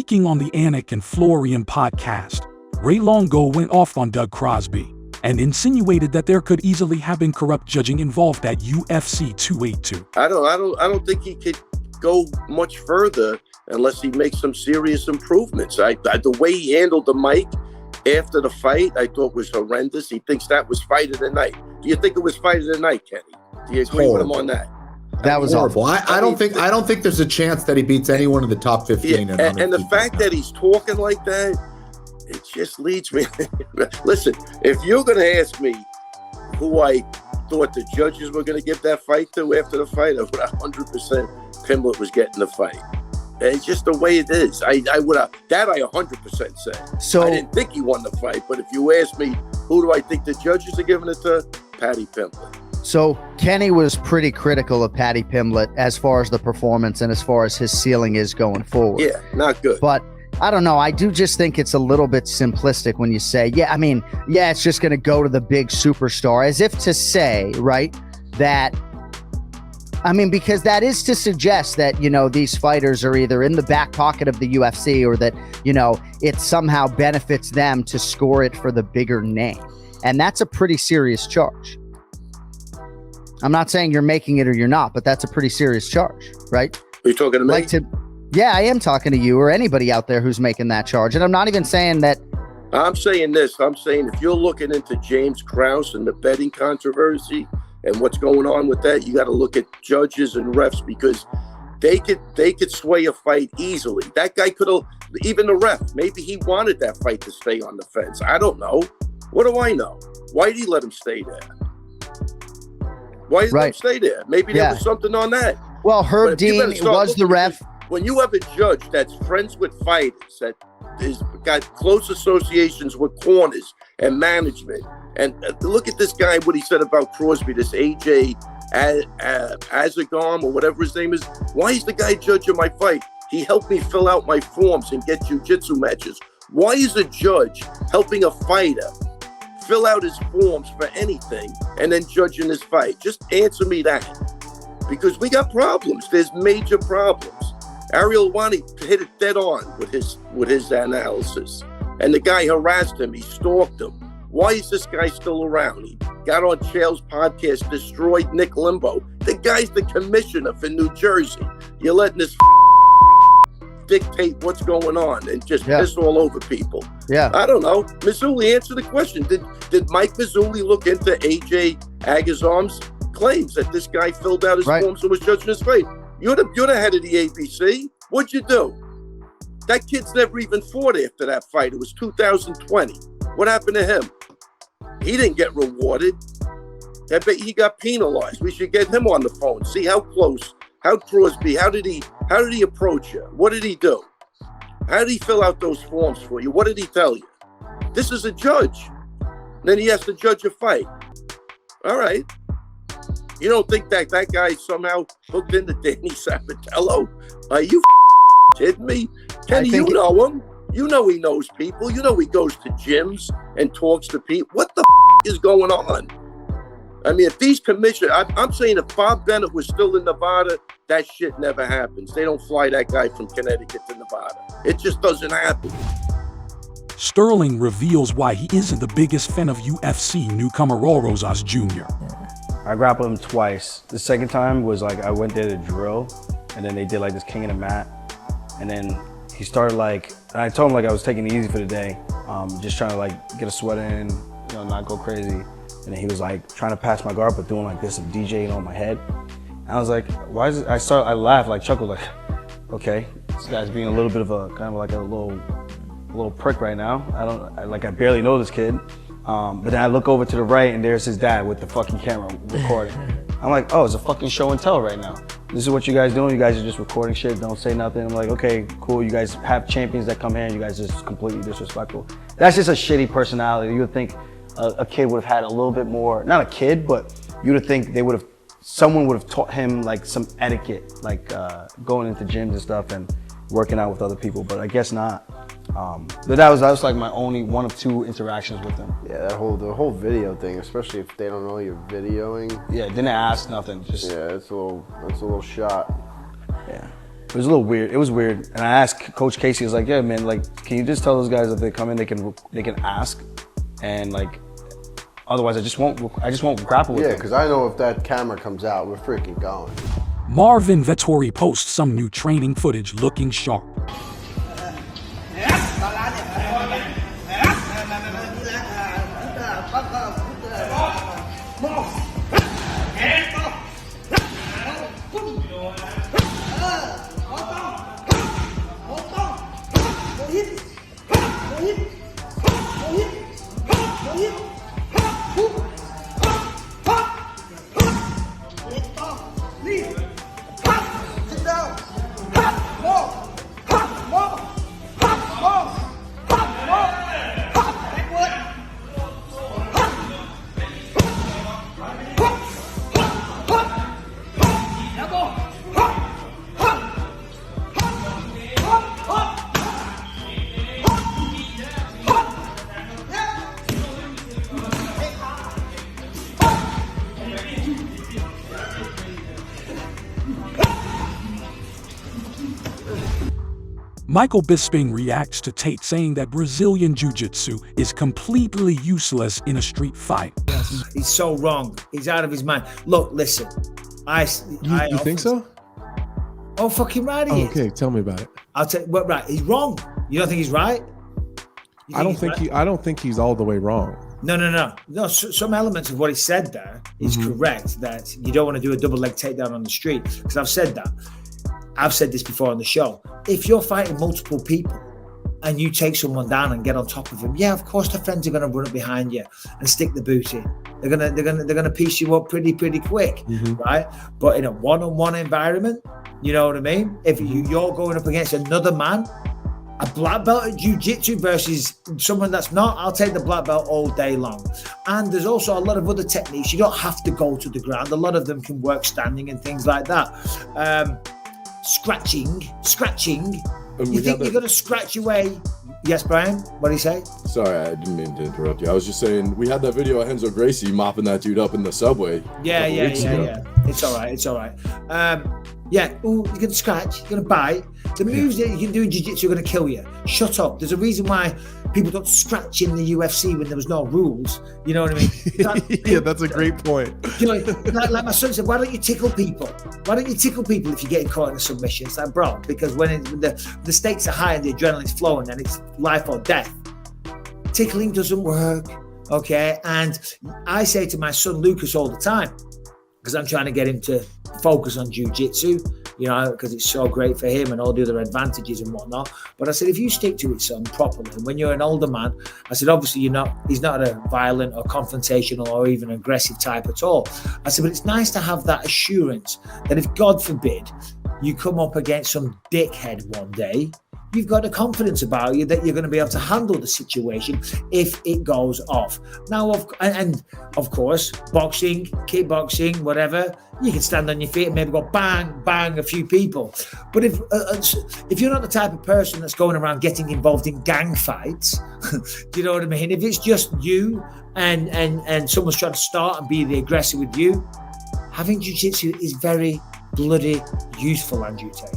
Speaking on the Anik and Florian podcast, Ray Longo went off on Doug Crosby and insinuated that there could easily have been corrupt judging involved at UFC 282. I don't think he could go much further unless he makes some serious improvements. The way he handled the mic after the fight, I thought was horrendous. He thinks that was fight of the night. Do you think it was fight of the night, Kenny? Do you agree with him on that? That was horrible. I don't think there's a chance that he beats anyone in the top 15. Yeah, and the fact that he's talking like that, it just leads me. Listen, if you're going to ask me who I thought the judges were going to give that fight to after the fight, I would 100% Pimblett was getting the fight. It's just the way it is. I would have that. I 100% say. So I didn't think he won the fight, but if you ask me, who do I think the judges are giving it to? Paddy Pimblett. So Kenny was pretty critical of Paddy Pimblett as far as the performance and as far as his ceiling is going forward. Yeah, not good. But I don't know. I do just think it's a little bit simplistic when you say, it's just going to go to the big superstar, as if to say, right, that, because that is to suggest that, these fighters are either in the back pocket of the UFC or that, it somehow benefits them to score it for the bigger name. And that's a pretty serious charge. I'm not saying you're making it or you're not, but that's a pretty serious charge, right? Are you talking to me? Yeah, I am talking to you or anybody out there who's making that charge. And I'm not even saying that. I'm saying this. I'm saying if you're looking into James Krause and the betting controversy and what's going on with that, you got to look at judges and refs because they could sway a fight easily. That guy could have, even the ref, maybe he wanted that fight to stay on the fence. I don't know. What do I know? Why did he let him stay there? Why did he let him stay there? Maybe there was something on that. Well, Herb Dean was the ref. When you have a judge that's friends with fighters, that has got close associations with corners and management, and look at this guy, what he said about Crosby, this AJ Azagam or whatever his name is. Why is the guy judging my fight? He helped me fill out my forms and get jiu-jitsu matches. Why is a judge helping a fighter fill out his forms for anything and then judging his fight? Just answer me that. Because we got problems. There's major problems. ARIEL HELWANI hit it dead on with his analysis. And the guy harassed him. He stalked him. Why is this guy still around? He got on Chael's podcast, destroyed Nick Limbo. The guy's the commissioner for New Jersey. You're letting this dictate what's going on and just piss all over people. Yeah. I don't know. Mazzulli, answer the question. Did Mike Mazzulli look into AJ Agazarm's claims that this guy filled out his forms and was judging his fight? You're the head of the ABC. What'd you do? That kid's never even fought after that fight. It was 2020. What happened to him? He didn't get rewarded. I bet he got penalized. We should get him on the phone. See how close. How Crosby? How did he approach you? What did he do? How did he fill out those forms for you? What did he tell you? This is a judge. Then he has to judge a fight. All right. You don't think that guy somehow hooked into Danny Sabatello? Are you kidding me? Kenny, you know him. You know he knows people. You know he goes to gyms and talks to people. What the is going on? If these commissioners, I'm saying if Bob Bennett was still in Nevada, that shit never happens. They don't fly that guy from Connecticut to Nevada. It just doesn't happen. Sterling reveals why he isn't the biggest fan of UFC newcomer Rosas Jr. I grappled him twice. The second time was I went there to drill, and then they did this king of the mat, and then he started I told him I was taking it easy for the day, just trying to get a sweat in, not go crazy. And then he was trying to pass my guard, but doing this and DJing on my head. And I was like, why is it? I laughed, chuckled, okay, this guy's being a little bit of a kind of a little prick right now. I barely know this kid. But then I look over to the right and there's his dad with the fucking camera recording. I'm like, oh, it's a fucking show and tell right now. This is what you guys doing? You guys are just recording shit, don't say nothing. I'm like, okay, cool. You guys have champions that come here and you guys are just completely disrespectful. That's just a shitty personality. You would think a kid would have had a little bit more, not a kid, but you would think someone would have taught him some etiquette, going into gyms and stuff and working out with other people, but I guess not. But that was my only one of two interactions with him. Yeah, the whole video thing, especially if they don't know you're videoing. Yeah, didn't ask nothing. Just it's a little shot. Yeah. It was a little weird. It was weird. And I asked Coach Casey, I was like, yeah, man, like, can you just tell those guys if they come in, they can ask, and like, otherwise I just won't grapple with them. Yeah, because I know if that camera comes out, we're freaking going. Marvin Vettori posts some new training footage looking sharp. Michael Bisping reacts to Tate saying that Brazilian Jiu-Jitsu is completely useless in a street fight. He's so wrong. He's out of his mind. Look, listen. You think so? Oh, fucking right he is. Okay, tell me about it. I'll tell you. Well, right, he's wrong. You don't think he's right? I don't think he's all the way wrong. No. Some elements of what he said there is correct. That you don't want to do a double leg takedown on the street, because I've said that. I've said this before on the show. If you're fighting multiple people and you take someone down and get on top of them, yeah, of course the friends are going to run up behind you and stick the boot in. They're gonna piece you up pretty quick, right? But in a one-on-one environment, you know what I mean? If you're going up against another man, a black belt at jiu-jitsu versus someone that's not, I'll take the black belt all day long. And there's also a lot of other techniques. You don't have to go to the ground. A lot of them can work standing and things like that. Scratching. You think you're going to scratch away? Yes, Brian? What did he say? Sorry, I didn't mean to interrupt you. I was just saying, we had that video of Renzo Gracie mopping that dude up in the subway. Yeah. It's all right. You're going to scratch, you're going to bite. The moves that you can do in jiu-jitsu are going to kill you. Shut up. There's a reason why people don't scratch in the UFC when there was no rules. You know what I mean? Yeah, that's a great point. You know, like my son said, why don't you tickle people? Why don't you tickle people if you're getting caught in a submission? It's like, bro, because when the stakes are high and the adrenaline's flowing and it's life or death, tickling doesn't work, okay? And I say to my son Lucas all the time, because I'm trying to get him to focus on jiu-jitsu, you know, because it's so great for him and all the other advantages and whatnot. But I said, if you stick to it, son, properly, and when you're an older man, I said, obviously he's not a violent or confrontational or even aggressive type at all. I said, but it's nice to have that assurance that if, God forbid, you come up against some dickhead one day, you've got the confidence about you that you're going to be able to handle the situation if it goes off. Now, of course, boxing, kickboxing, whatever, you can stand on your feet and maybe go bang, bang a few people. But if you're not the type of person that's going around getting involved in gang fights, do you know what I mean? If it's just you and someone's trying to start and be the aggressor with you, having jiu-jitsu is very bloody useful, Andrew Tate.